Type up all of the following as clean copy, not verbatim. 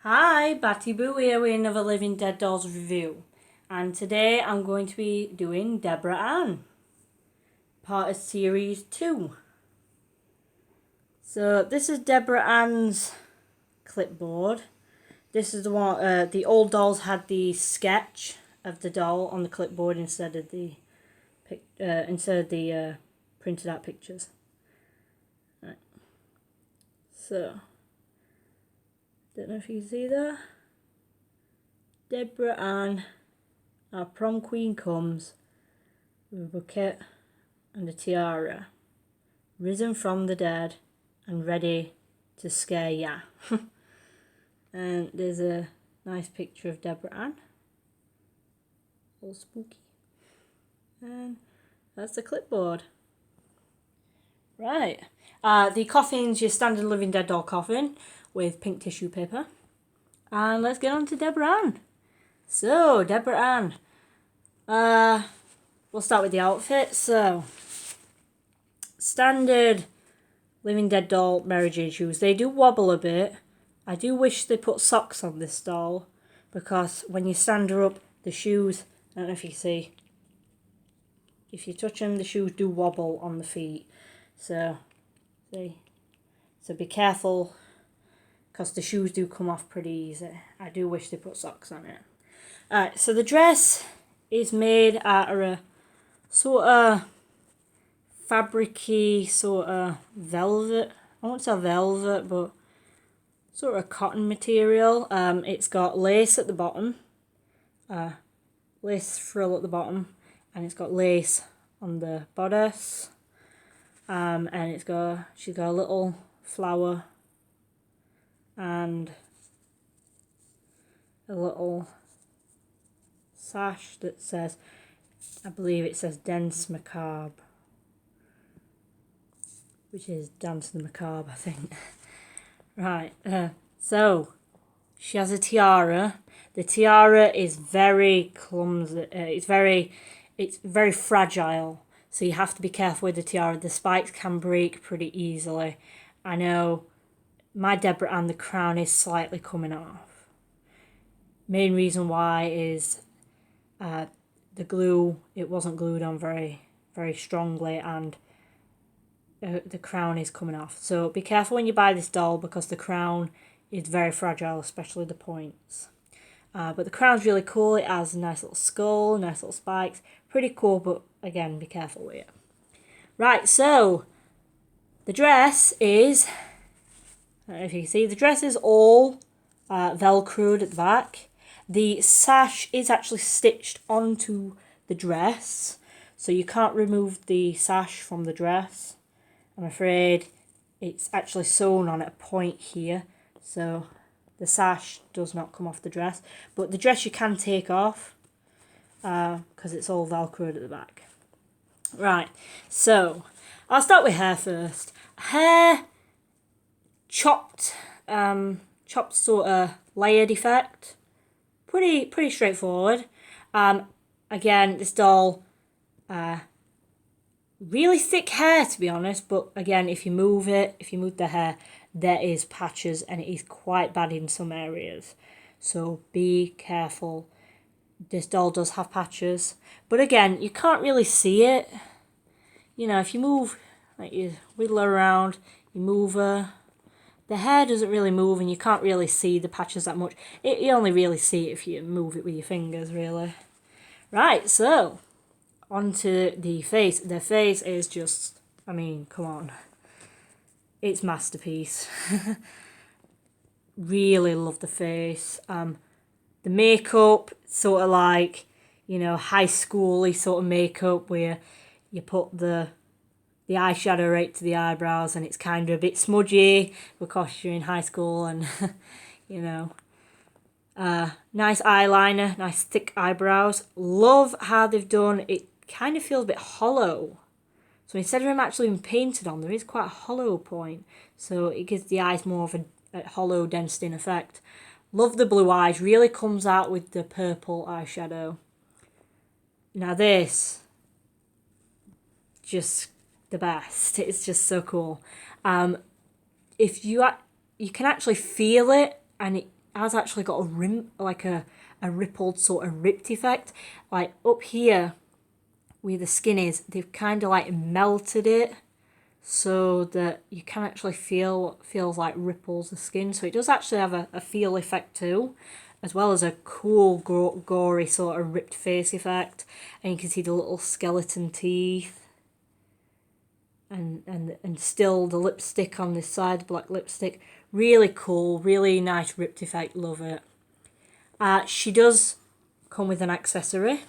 Hi, Batty Boo here with another Living Dead Dolls review. And today I'm going to be doing Deadbra Ann, part of series 2. So this is Deadbra Ann's clipboard. This is the one, the old dolls had the sketch of the doll on the clipboard instead of the printed out pictures. Right. So, don't know if you can see that. Deadbra Ann, our prom queen, comes with a bouquet and a tiara, risen from the dead and ready to scare ya. And there's a nice picture of Deadbra Ann, all spooky. And that's the clipboard. Right, the coffin's your standard Living Dead doll coffin with pink tissue paper. And let's get on to Deadbra Ann. So, Deadbra Ann. We'll start with the outfit. So, standard Living Dead doll Mary Jane shoes. They do wobble a bit. I do wish they put socks on this doll, because when you stand her up, the shoes, I don't know if you see, if you touch them, the shoes do wobble on the feet. So, see. So be careful, because the shoes do come off pretty easy. I do wish they put socks on it. Alright, so the dress is made out of a sort of fabricy sort of velvet. I won't say velvet, but sort of cotton material. It's got lace at the bottom, lace frill at the bottom, and it's got lace on the bodice. And she's got a little flower and a little sash that says, I believe it says Dance Macabre, which is Dance the Macabre, I think. Right, so she has a tiara. The tiara is very clumsy. It's very fragile, so you have to be careful with the tiara. The spikes can break pretty easily. I know my Deadbra Ann, the crown is slightly coming off. Main reason why is the glue, it wasn't glued on very strongly, and the crown is coming off. So be careful when you buy this doll, because the crown is very fragile, especially the points. But the crown's really cool. It has a nice little skull, nice little spikes. Pretty cool, but again, be careful with it. Right, so the dress is, I don't know if you can see, the dress is all velcroed at the back. The sash is actually stitched onto the dress, so you can't remove the sash from the dress. I'm afraid it's actually sewn on at a point here, so the sash does not come off the dress. But the dress you can take off, because it's all velcroed at the back. Right, so I'll start with hair first. Hair chopped sort of layered effect. Pretty straightforward. Again, this doll, really thick hair, to be honest, but again, if you move the hair, there is patches, and it is quite bad in some areas, so be careful. This doll does have patches, but again, you can't really see it. You know, if you move, like you wiggle her around, you move her, the hair doesn't really move, and you can't really see the patches that much. You only really see it if you move it with your fingers, really. Right, so onto the face. The face is just, I mean, come on. It's masterpiece. Really love the face. The makeup, sort of like, you know, high school-y sort of makeup, where you put the eyeshadow right to the eyebrows, and it's kind of a bit smudgy because you're in high school, and you know. Nice eyeliner, nice thick eyebrows. Love how they've done it. Kind of feels a bit hollow, so instead of him actually being painted on, there is quite a hollow point, so it gives the eyes more of a hollow, densed in effect. Love the blue eyes, really comes out with the purple eyeshadow. Now this, just the best. It's just so cool. If you can actually feel it, and has actually got a rim, like a rippled sort of ripped effect. Like up here where the skin is, they've kind of like melted it so that you can actually feels like ripples of skin. So it does actually have a feel effect too, as well as a cool gory sort of ripped face effect. And you can see the little skeleton teeth. And still the lipstick on this side, black lipstick. Really cool, really nice ripped effect, love it. She does come with an accessory.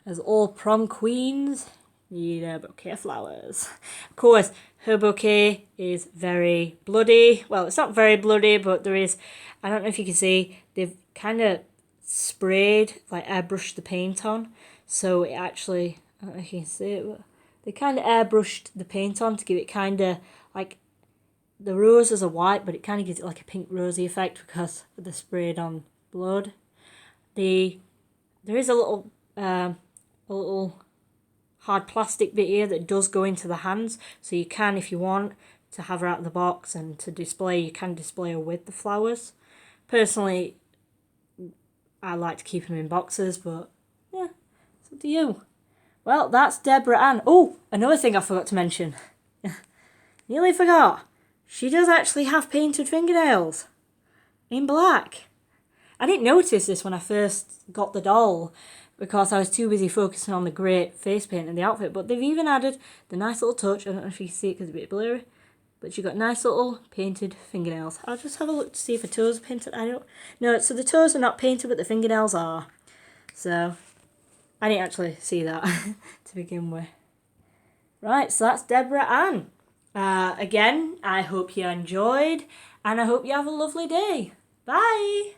As all prom queens need a bouquet of flowers. Of course, her bouquet is very bloody. Well, it's not very bloody, but there is, I don't know if you can see, they've kind of sprayed, like airbrushed the paint on. So it actually, I don't know if you can see it, but they kind of airbrushed the paint on to give it kind of like, the roses are white, but it kind of gives it like a pink rosy effect because of the sprayed on blood. There is a little hard plastic bit here that does go into the hands, so you can, if you want to have her out of the box and to display, you can display her with the flowers. Personally, I like to keep them in boxes, but yeah, it's up to you. Well, that's Deadbra Ann. Oh, another thing I forgot to mention. Nearly forgot. She does actually have painted fingernails in black. I didn't notice this when I first got the doll because I was too busy focusing on the great face paint and the outfit, but they've even added the nice little touch. I don't know if you can see it because it's a bit blurry, but you've got nice little painted fingernails. I'll just have a look to see if her toes are painted. I don't know. So the toes are not painted, but the fingernails are. So I didn't actually see that to begin with. Right, so that's Deadbra Ann. Again, I hope you enjoyed, and I hope you have a lovely day. Bye!